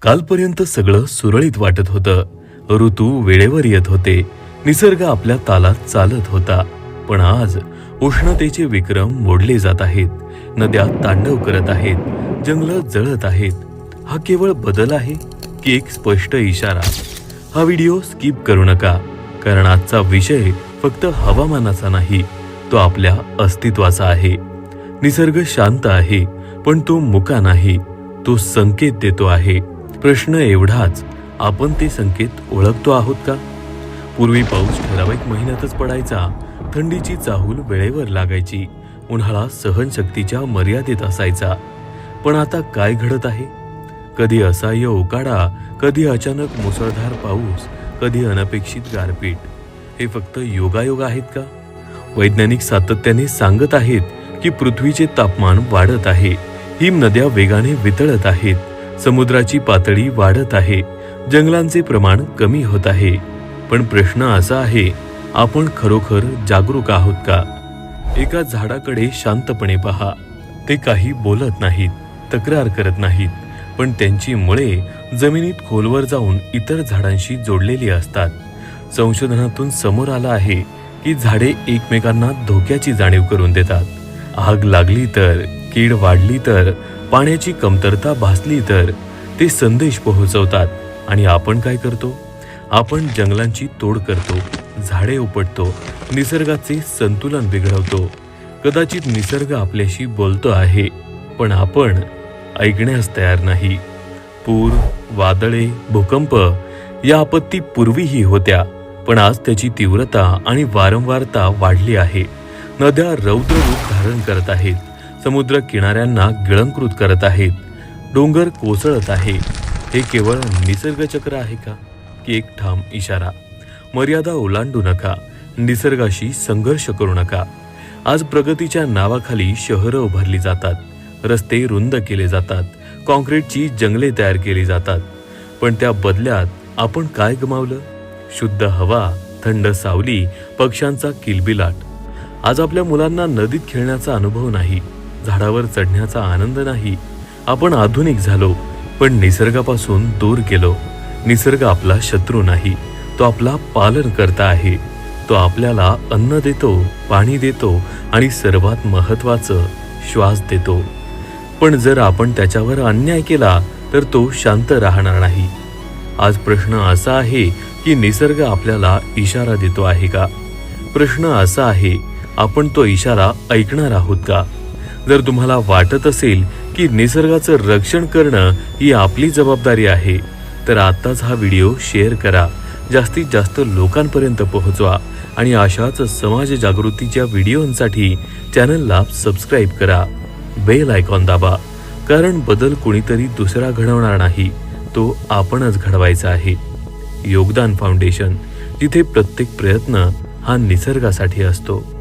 कालपर्यंत सगळं सुरळीत वाटत होतं. ऋतू वेळेवर येत होते. निसर्ग आपल्या तालात चालत होता. पण आज उष्णतेचे विक्रम मोडले जात आहेत. नद्या तांडव करत आहेत. जंगलं जळत आहेत. हा केवळ बदल आहे की एक स्पष्ट इशारा? हा व्हिडिओ स्किप करू नका, कारण आजचा विषय फक्त हवामानाचा नाही, तो आपल्या अस्तित्वाचा आहे. निसर्ग शांत आहे, पण तो मुका नाही. तो संकेत देतो आहे. प्रश्न एवढाच, आपण ते संकेत ओळखतो आहोत का? पूर्वी पाऊस ठराविक महिन्यातच पडायचा. थंडीची चाहूल वेळेवर लागायची. उन्हाळा सहनशक्तीच्या मर्यादेत असायचा. पण आता काय घडत आहे? कधी असह्य उकाडा, कधी अचानक मुसळधार पाऊस, कधी अनपेक्षित गारपीट. हे फक्त योगायोग आहेत का? वैज्ञानिक सातत्याने सांगत आहेत की पृथ्वीचे तापमान वाढत आहे. हिमनद्या वेगाने वितळत आहेत. समुद्राची पातळी वाढत आहे. जंगलांचे प्रमाण कमी होत आहे. पण प्रश्न असा आहे, आपण खरोखर जागरूक आहोत का? एका झाडाकडे शांतपणे पहा. ते काही बोलत नाहीत, तक्रार करत नाहीत, पण त्यांची मुळे जमिनीत खोलवर जाऊन इतर झाडांशी जोडलेली असतात. संशोधनातून समोर आलं आहे की झाडे एकमेकांना धोक्याची जाणीव करून देतात. आग लागली तर, कीड वाढली तर, पाण्याची कमतरता भासली तर ते संदेश पोहोचवतात. आणि आपण काय करतो? आपण जंगलांची तोड करतो, झाडे उपटतो, निसर्गाचे संतुलन बिघडवतो. कदाचित निसर्ग आपल्याशी बोलतो आहे, पण आपण ऐकण्यास तयार नाही. पूर, वादळे, भूकंप या आपत्ती पूर्वीही होत्या, पण आज त्याची तीव्रता आणि वारंवारता वाढली आहे. नद्या रौद्र रूप धारण करत आहेत. समुद्र किनाऱ्यांना गिळंकृत करत आहेत. डोंगर कोसळत आहे. हे केवळ निसर्ग चक्र आहे का, की एक ठाम इशारा? मर्यादा ओलांडू नका. निसर्गाशी संघर्ष करू नका. आज प्रगतीच्या नावाखाली शहरं उभारली जातात. रस्ते रुंद केले जातात. कॉन्क्रीटची जंगले तयार केली जातात. पण त्या बदल्यात आपण काय गमावलं? शुद्ध हवा, थंड सावली, पक्ष्यांचा किलबिलाट. आज आपल्या मुलांना नदीत खेळण्याचा अनुभव नाही, झाडावर चढण्याचा आनंद नाही. आपण आधुनिक झालो, पण निसर्गापासून दूर गेलो. निसर्ग आपला शत्रू नाही, तो आपला पालनकर्ता आहे. तो आपल्याला अन्न देतो, पाणी देतो आणि सर्वात महत्त्वाचं श्वास देतो. पण जर आपण त्याच्यावर अन्याय केला तर तो शांत राहणार नाही. आज प्रश्न असा आहे की निसर्ग आपल्याला इशारा देतो आहे का? प्रश्न असा आहे, आपण तो इशारा ऐकणार आहोत का? जर तुम्हाला वाटत असेल की निसर्गाचं रक्षण करणं ही आपली जबाबदारी आहे, तर आत्ताच हा व्हिडिओ शेअर करा. जास्तीत जास्त लोकांपर्यंत पोहोचवा आणि अशाच समाज जागृतीच्या व्हिडिओंसाठी चॅनलला सबस्क्राईब करा. बेल आयकॉन दाबा, कारण बदल कोणीतरी दुसरा घडवणार नाही, तो आपणच घडवायचा आहे. योगदान फाउंडेशन, जिथे प्रत्येक प्रयत्न हा निसर्गासाठी असतो.